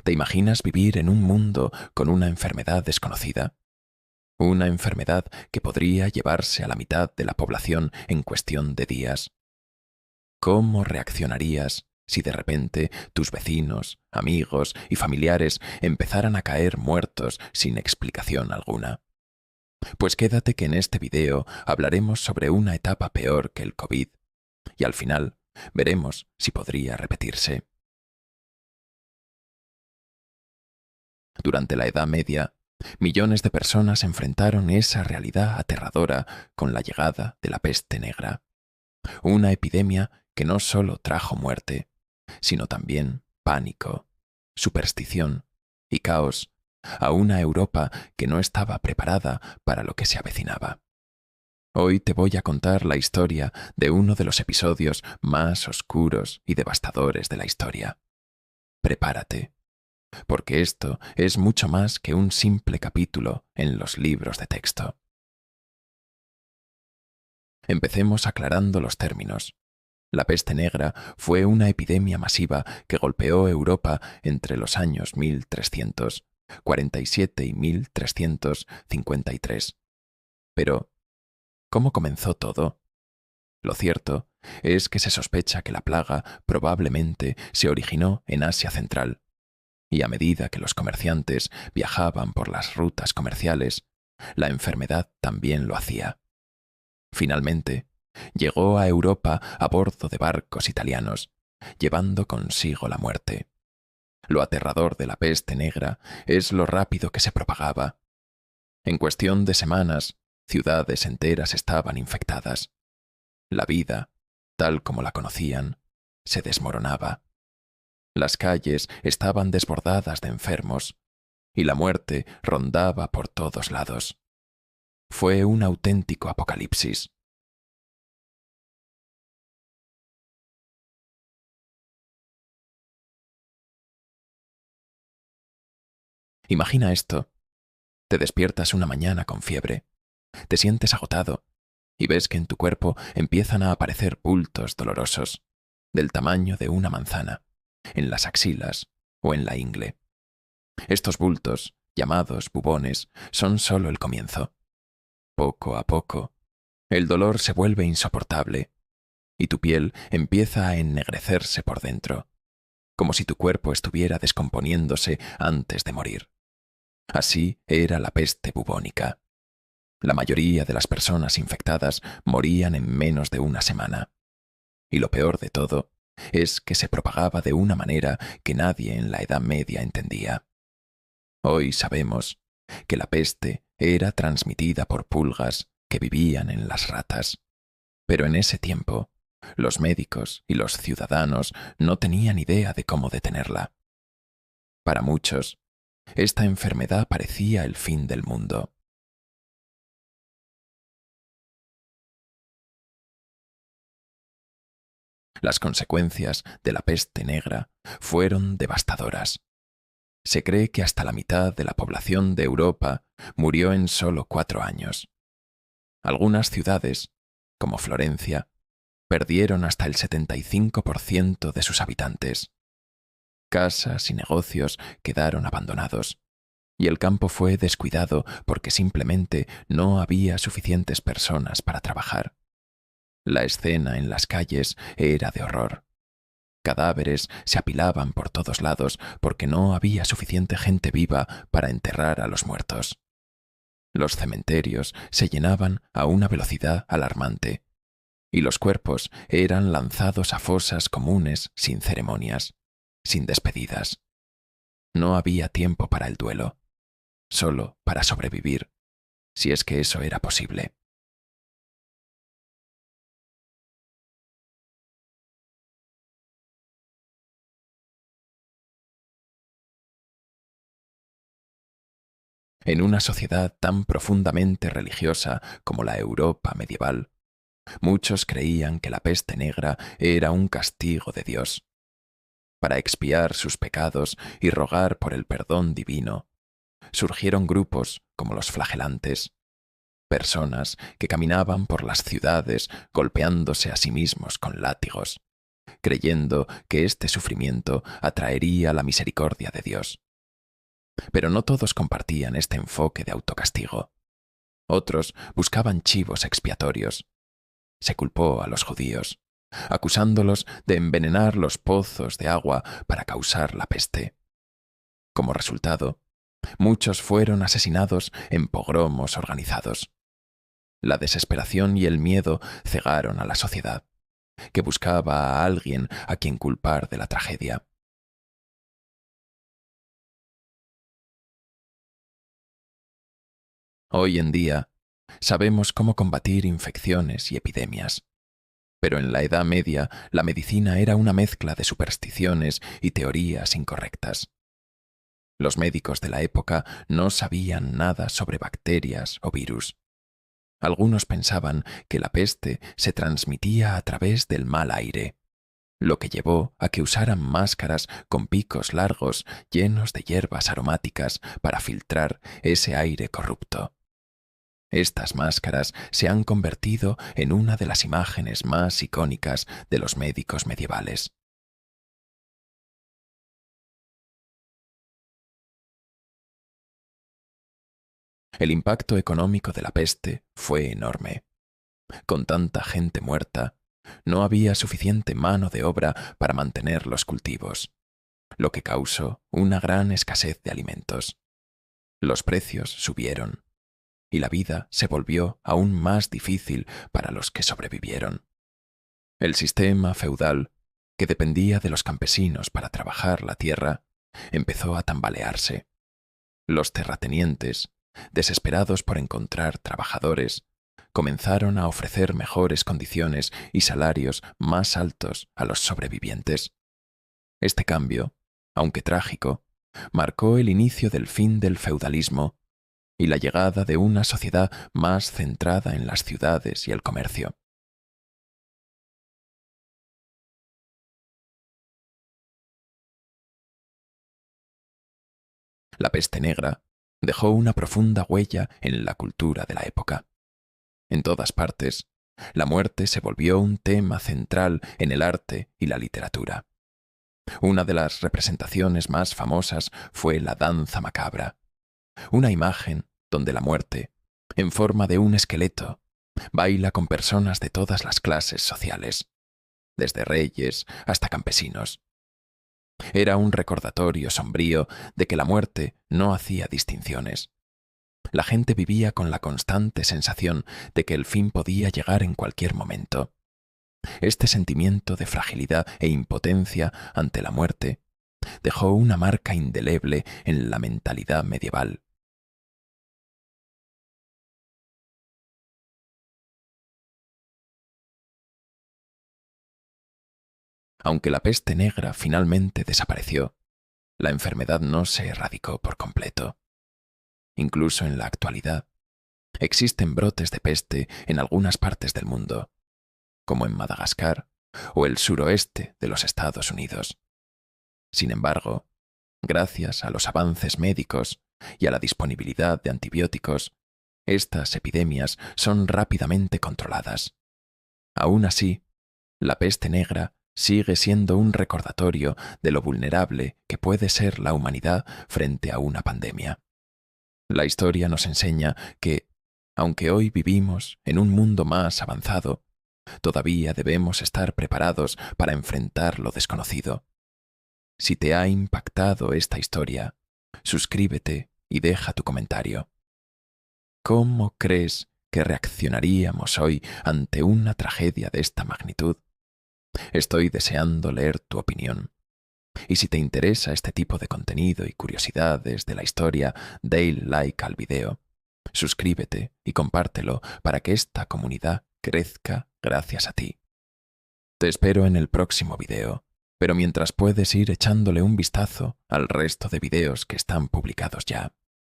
¿Te imaginas vivir en un mundo con una enfermedad desconocida? Una enfermedad que podría llevarse a la mitad de la población en cuestión de días. ¿Cómo reaccionarías si de repente tus vecinos, amigos y familiares empezaran a caer muertos sin explicación alguna? Pues quédate que en este video hablaremos sobre una etapa peor que el COVID y al final veremos si podría repetirse. Durante la Edad Media, millones de personas enfrentaron esa realidad aterradora con la llegada de la peste negra, una epidemia que no solo trajo muerte, sino también pánico, superstición y caos a una Europa que no estaba preparada para lo que se avecinaba. Hoy te voy a contar la historia de uno de los episodios más oscuros y devastadores de la historia. Prepárate, porque esto es mucho más que un simple capítulo en los libros de texto. Empecemos aclarando los términos. La peste negra fue una epidemia masiva que golpeó Europa entre los años 1347 y 1353. Pero, ¿cómo comenzó todo? Lo cierto es que se sospecha que la plaga probablemente se originó en Asia Central, y a medida que los comerciantes viajaban por las rutas comerciales, la enfermedad también lo hacía. Finalmente, llegó a Europa a bordo de barcos italianos, llevando consigo la muerte. Lo aterrador de la peste negra es lo rápido que se propagaba. En cuestión de semanas, ciudades enteras estaban infectadas. La vida, tal como la conocían, se desmoronaba. Las calles estaban desbordadas de enfermos y la muerte rondaba por todos lados. Fue un auténtico apocalipsis. Imagina esto. Te despiertas una mañana con fiebre, te sientes agotado y ves que en tu cuerpo empiezan a aparecer bultos dolorosos, del tamaño de una manzana, en las axilas o en la ingle. Estos bultos, llamados bubones, son solo el comienzo. Poco a poco, el dolor se vuelve insoportable y tu piel empieza a ennegrecerse por dentro, como si tu cuerpo estuviera descomponiéndose antes de morir. Así era la peste bubónica. La mayoría de las personas infectadas morían en menos de una semana. Y lo peor de todo es que se propagaba de una manera que nadie en la Edad Media entendía. Hoy sabemos que la peste era transmitida por pulgas que vivían en las ratas. Pero en ese tiempo, los médicos y los ciudadanos no tenían idea de cómo detenerla. Para muchos, esta enfermedad parecía el fin del mundo. Las consecuencias de la peste negra fueron devastadoras. Se cree que hasta la mitad de la población de Europa murió en solo 4 años. Algunas ciudades, como Florencia, perdieron hasta el 75% de sus habitantes. Casas y negocios quedaron abandonados, y el campo fue descuidado porque simplemente no había suficientes personas para trabajar. La escena en las calles era de horror. Cadáveres se apilaban por todos lados porque no había suficiente gente viva para enterrar a los muertos. Los cementerios se llenaban a una velocidad alarmante, y los cuerpos eran lanzados a fosas comunes sin ceremonias, sin despedidas. No había tiempo para el duelo, solo para sobrevivir, si es que eso era posible. En una sociedad tan profundamente religiosa como la Europa medieval, muchos creían que la peste negra era un castigo de Dios. Para expiar sus pecados y rogar por el perdón divino, surgieron grupos como los flagelantes, personas que caminaban por las ciudades golpeándose a sí mismos con látigos, creyendo que este sufrimiento atraería la misericordia de Dios. Pero no todos compartían este enfoque de autocastigo. Otros buscaban chivos expiatorios. Se culpó a los judíos, acusándolos de envenenar los pozos de agua para causar la peste. Como resultado, muchos fueron asesinados en pogromos organizados. La desesperación y el miedo cegaron a la sociedad, que buscaba a alguien a quien culpar de la tragedia. Hoy en día, sabemos cómo combatir infecciones y epidemias. Pero en la Edad Media, la medicina era una mezcla de supersticiones y teorías incorrectas. Los médicos de la época no sabían nada sobre bacterias o virus. Algunos pensaban que la peste se transmitía a través del mal aire, lo que llevó a que usaran máscaras con picos largos llenos de hierbas aromáticas para filtrar ese aire corrupto. Estas máscaras se han convertido en una de las imágenes más icónicas de los médicos medievales. El impacto económico de la peste fue enorme. Con tanta gente muerta, no había suficiente mano de obra para mantener los cultivos, lo que causó una gran escasez de alimentos. Los precios subieron y la vida se volvió aún más difícil para los que sobrevivieron. El sistema feudal, que dependía de los campesinos para trabajar la tierra, empezó a tambalearse. Los terratenientes, desesperados por encontrar trabajadores, comenzaron a ofrecer mejores condiciones y salarios más altos a los sobrevivientes. Este cambio, aunque trágico, marcó el inicio del fin del feudalismo y la llegada de una sociedad más centrada en las ciudades y el comercio. La peste negra dejó una profunda huella en la cultura de la época. En todas partes, la muerte se volvió un tema central en el arte y la literatura. Una de las representaciones más famosas fue la danza macabra, una imagen donde la muerte, en forma de un esqueleto, baila con personas de todas las clases sociales, desde reyes hasta campesinos. Era un recordatorio sombrío de que la muerte no hacía distinciones. La gente vivía con la constante sensación de que el fin podía llegar en cualquier momento. Este sentimiento de fragilidad e impotencia ante la muerte dejó una marca indeleble en la mentalidad medieval. Aunque la peste negra finalmente desapareció, la enfermedad no se erradicó por completo. Incluso en la actualidad, existen brotes de peste en algunas partes del mundo, como en Madagascar o el suroeste de los Estados Unidos. Sin embargo, gracias a los avances médicos y a la disponibilidad de antibióticos, estas epidemias son rápidamente controladas. Aún así, la peste negra sigue siendo un recordatorio de lo vulnerable que puede ser la humanidad frente a una pandemia. La historia nos enseña que, aunque hoy vivimos en un mundo más avanzado, todavía debemos estar preparados para enfrentar lo desconocido. Si te ha impactado esta historia, suscríbete y deja tu comentario. ¿Cómo crees que reaccionaríamos hoy ante una tragedia de esta magnitud? Estoy deseando leer tu opinión. Y si te interesa este tipo de contenido y curiosidades de la historia, dale like al video, suscríbete y compártelo para que esta comunidad crezca gracias a ti. Te espero en el próximo video, pero mientras puedes ir echándole un vistazo al resto de videos que están publicados ya.